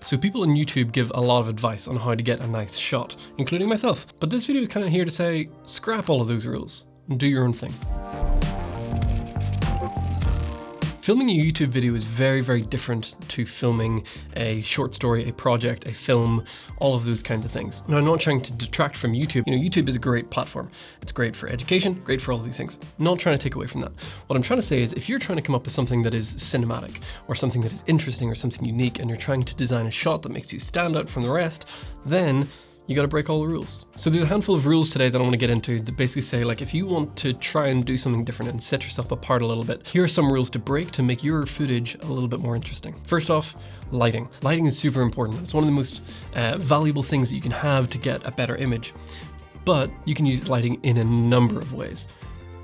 So people on YouTube give a lot of advice on how to get a nice shot, including myself. But this video is kind of here to say, scrap all of those rules and do your own thing. Filming a YouTube video is very, very different to filming a short story, a project, a film, all of those kinds of things. Now, I'm not trying to detract from YouTube. YouTube is a great platform. It's great for education, great for all of these things. I'm not trying to take away from that. What I'm trying to say is if you're trying to come up with something that is cinematic or something that is interesting or something unique and you're trying to design a shot that makes you stand out from the rest, then you got to break all the rules. So there's a handful of rules today that I want to get into that basically say, like, if you want to try and do something different and set yourself apart a little bit, here are some rules to break to make your footage a little bit more interesting. First off, lighting. Lighting is super important. It's one of the most valuable things that you can have to get a better image, but you can use lighting in a number of ways.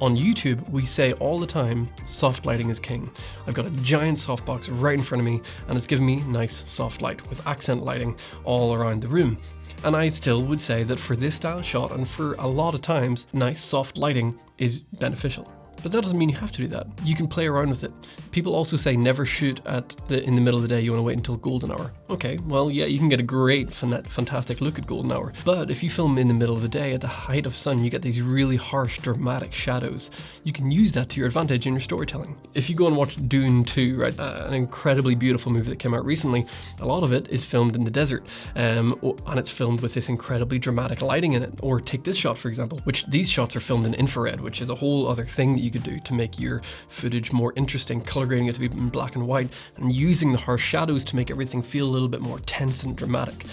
On YouTube, we say all the time, soft lighting is king. I've got a giant softbox right in front of me, and it's giving me nice soft light with accent lighting all around the room. And I still would say that for this style shot and for a lot of times, nice soft lighting is beneficial. But that doesn't mean you have to do that. You can play around with it. People also say never shoot in the middle of the day, you want to wait until golden hour. Okay, well, yeah, you can get a great, fantastic look at golden hour. But if you film in the middle of the day at the height of sun, you get these really harsh, dramatic shadows. You can use that to your advantage in your storytelling. If you go and watch Dune 2, right, an incredibly beautiful movie that came out recently, a lot of it is filmed in the desert, and it's filmed with this incredibly dramatic lighting in it. Or take this shot, for example, which these shots are filmed in infrared, which is a whole other thing that you could do to make your footage more interesting, color grading it to be in black and white, and using the harsh shadows to make everything feel a little bit more tense and dramatic.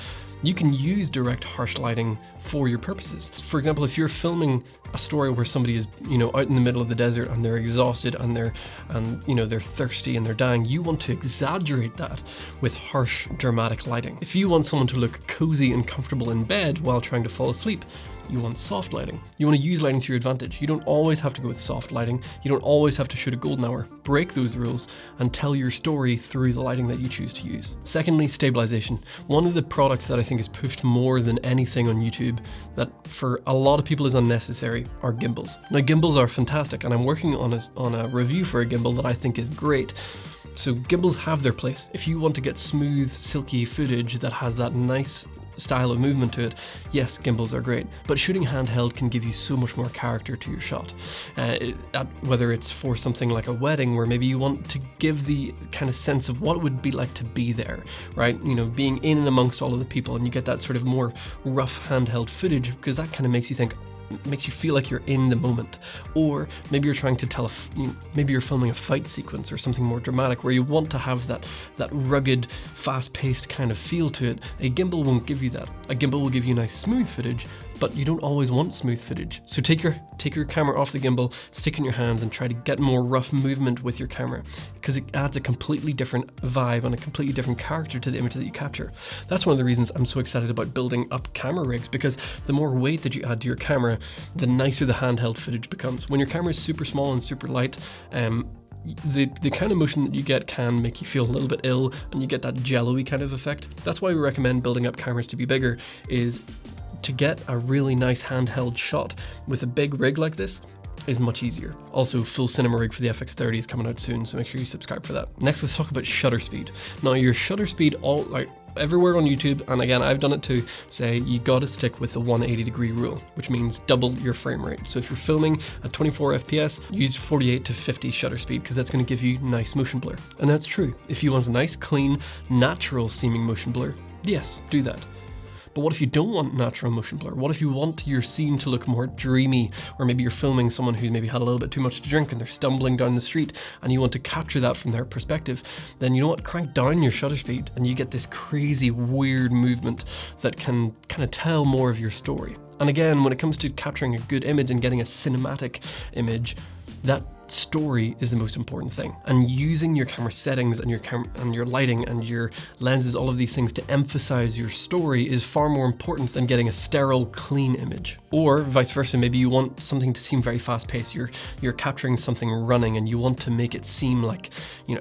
You can use direct harsh lighting for your purposes. For example, if you're filming a story where somebody is, out in the middle of the desert and they're exhausted and they're thirsty and they're dying, you want to exaggerate that with harsh, dramatic lighting. If you want someone to look cozy and comfortable in bed while trying to fall asleep, you want soft lighting. You want to use lighting to your advantage. You don't always have to go with soft lighting. You don't always have to shoot a golden hour. Break those rules and tell your story through the lighting that you choose to use. Secondly, stabilization. One of the products that I think is pushed more than anything on YouTube that for a lot of people is unnecessary are gimbals. Now, gimbals are fantastic, and I'm working on a review for a gimbal that I think is great. So gimbals have their place. If you want to get smooth, silky footage that has that nice style of movement to it, yes, gimbals are great, but shooting handheld can give you so much more character to your shot. Whether it's for something like a wedding where maybe you want to give the kind of sense of what it would be like to be there, right? Being in and amongst all of the people, and you get that sort of more rough handheld footage because that kind of makes you feel like you're in the moment. Or maybe you're trying to maybe you're filming a fight sequence or something more dramatic where you want to have that rugged, fast-paced kind of feel to it. A gimbal won't give you that. A gimbal will give you nice smooth footage, but you don't always want smooth footage. So take your camera off the gimbal, stick it in your hands, and try to get more rough movement with your camera, because it adds a completely different vibe and a completely different character to the image that you capture. That's one of the reasons I'm so excited about building up camera rigs, because the more weight that you add to your camera, the nicer the handheld footage becomes. When your camera is super small and super light, the kind of motion that you get can make you feel a little bit ill, and you get that jello-y kind of effect. That's why we recommend building up cameras to be bigger, is to get a really nice handheld shot with a big rig like this is much easier. Also, full cinema rig for the FX30 is coming out soon, so make sure you subscribe for that. Next, let's talk about shutter speed. Now, your shutter speed, everywhere on YouTube, and again, I've done it too, say you gotta stick with the 180-degree rule, which means double your frame rate. So if you're filming at 24 FPS, use 48 to 50 shutter speed, because that's gonna give you nice motion blur. And that's true. If you want a nice, clean, natural seeming motion blur, yes, do that. But what if you don't want natural motion blur? What if you want your scene to look more dreamy, or maybe you're filming someone who's maybe had a little bit too much to drink and they're stumbling down the street and you want to capture that from their perspective? Then you know what, crank down your shutter speed and you get this crazy weird movement that can kind of tell more of your story. And again, when it comes to capturing a good image and getting a cinematic image, that story is the most important thing, and using your camera settings and your lighting and your lenses, all of these things to emphasize your story is far more important than getting a sterile, clean image. Or vice versa, maybe you want something to seem very fast-paced. You're capturing something running and you want to make it seem like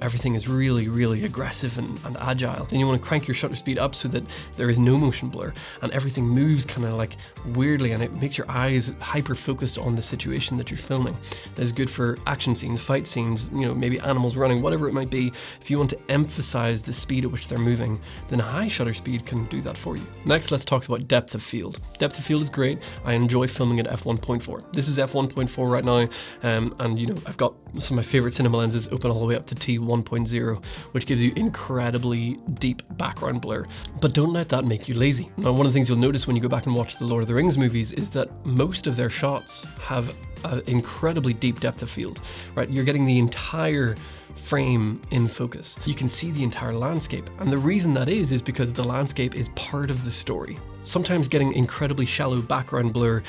everything is really, really aggressive and agile. Then you want to crank your shutter speed up so that there is no motion blur and everything moves kind of like weirdly, and it makes your eyes hyper-focused on the situation that you're filming. That is good for action scenes, fight scenes, you know, maybe animals running, whatever it might be, if you want to emphasize the speed at which they're moving, then high shutter speed can do that for you. Next, let's talk about depth of field. Depth of field is great. I enjoy filming at f1.4. This is f1.4 right now, and you know, I've got some of my favorite cinema lenses open all the way up to t1.0, which gives you incredibly deep background blur. But don't let that make you lazy. Now, one of the things you'll notice when you go back and watch the Lord of the Rings movies is that most of their shots have an incredibly deep depth of field, right? You're getting the entire frame in focus. You can see the entire landscape. And the reason that is because the landscape is part of the story. Sometimes getting incredibly shallow background blur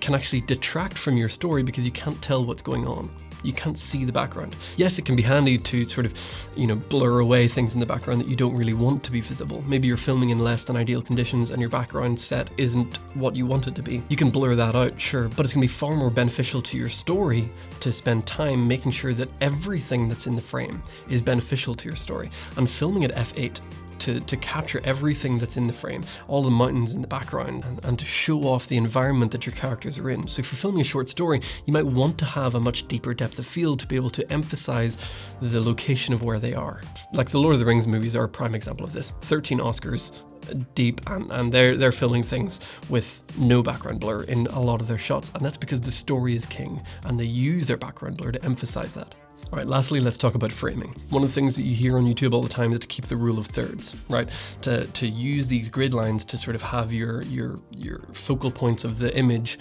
can actually detract from your story because you can't tell what's going on. You can't see the background. Yes, it can be handy to sort of, you know, blur away things in the background that you don't really want to be visible. Maybe you're filming in less than ideal conditions and your background set isn't what you want it to be. You can blur that out, sure, but it's going to be far more beneficial to your story to spend time making sure that everything that's in the frame is beneficial to your story. And filming at f8 to capture everything that's in the frame, all the mountains in the background, and to show off the environment that your characters are in. So if you're filming a short story, you might want to have a much deeper depth of field to be able to emphasize the location of where they are. Like the Lord of the Rings movies are a prime example of this. 13 Oscars deep, and they're filming things with no background blur in a lot of their shots, and that's because the story is king, and they use their background blur to emphasize that. All right, lastly, let's talk about framing. One of the things that you hear on YouTube all the time is to keep the rule of thirds, right? To use these grid lines to sort of have your focal points of the image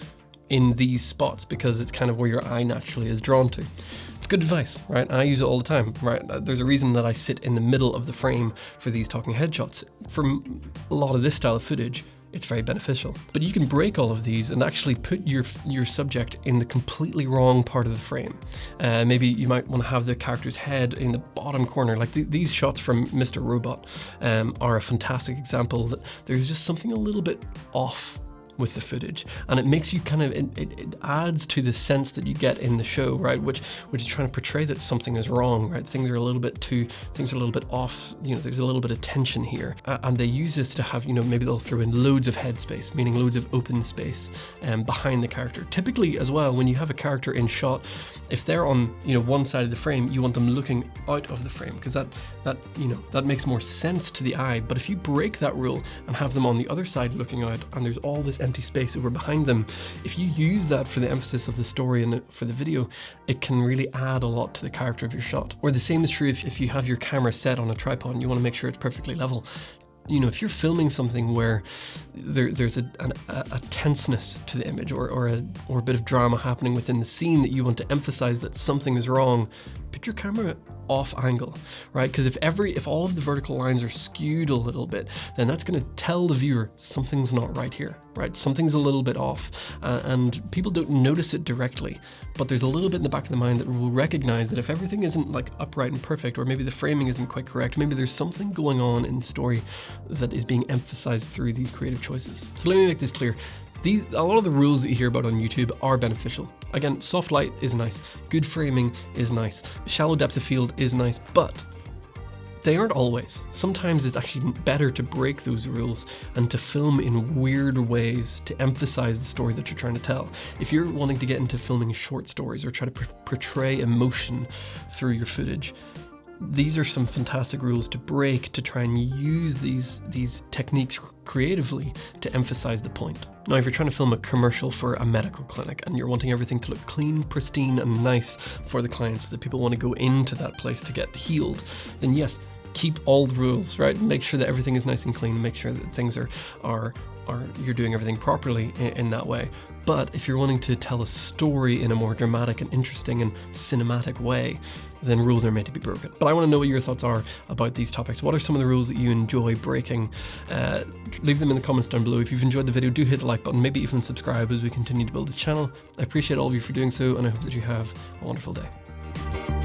in these spots, because it's kind of where your eye naturally is drawn to. It's good advice, right? I use it all the time, right? There's a reason that I sit in the middle of the frame for these talking head shots. For a lot of this style of footage, it's very beneficial. But you can break all of these and actually put your subject in the completely wrong part of the frame. Maybe you might want to have the character's head in the bottom corner. Like these shots from Mr. Robot are a fantastic example that there's just something a little bit off with the footage, and it makes you kind of, it adds to the sense that you get in the show, right, which is trying to portray that something is wrong, right? Things are a little bit off, you know, there's a little bit of tension here, and they use this to have, you know, maybe they'll throw in loads of head space, meaning loads of open space behind the character. Typically as well, when you have a character in shot, if they're on, you know, one side of the frame, you want them looking out of the frame, because that makes more sense to the eye. But if you break that rule and have them on the other side looking out, and there's all this empty space over behind them, if you use that for the emphasis of the story and for the video, it can really add a lot to the character of your shot. Or the same is true if you have your camera set on a tripod and you want to make sure it's perfectly level. You know, if you're filming something where there's a tenseness to the image, or a bit of drama happening within the scene that you want to emphasize that something is wrong, put your camera off angle, right? Because if all of the vertical lines are skewed a little bit, then that's going to tell the viewer something's not right here, right? Something's a little bit off, and people don't notice it directly, but there's a little bit in the back of the mind that will recognize that if everything isn't like upright and perfect, or maybe the framing isn't quite correct, maybe there's something going on in the story that is being emphasized through these creative choices. So let me make this clear. A lot of the rules that you hear about on YouTube are beneficial. Again, soft light is nice, good framing is nice, shallow depth of field is nice, but they aren't always. Sometimes it's actually better to break those rules and to film in weird ways to emphasize the story that you're trying to tell. If you're wanting to get into filming short stories or try to portray emotion through your footage, these are some fantastic rules to break to try and use these techniques creatively to emphasize the point. Now, if you're trying to film a commercial for a medical clinic and you're wanting everything to look clean, pristine, and nice for the clients, so that people want to go into that place to get healed, then yes, keep all the rules, right? Make sure that everything is nice and clean, make sure that things are you're doing everything properly in that way. But if you're wanting to tell a story in a more dramatic and interesting and cinematic way, then rules are made to be broken. But I want to know what your thoughts are about these topics. What are some of the rules that you enjoy breaking? Leave them in the comments down below. If you've enjoyed the video, do hit the like button, maybe even subscribe as we continue to build this channel. I appreciate all of you for doing so, and I hope that you have a wonderful day.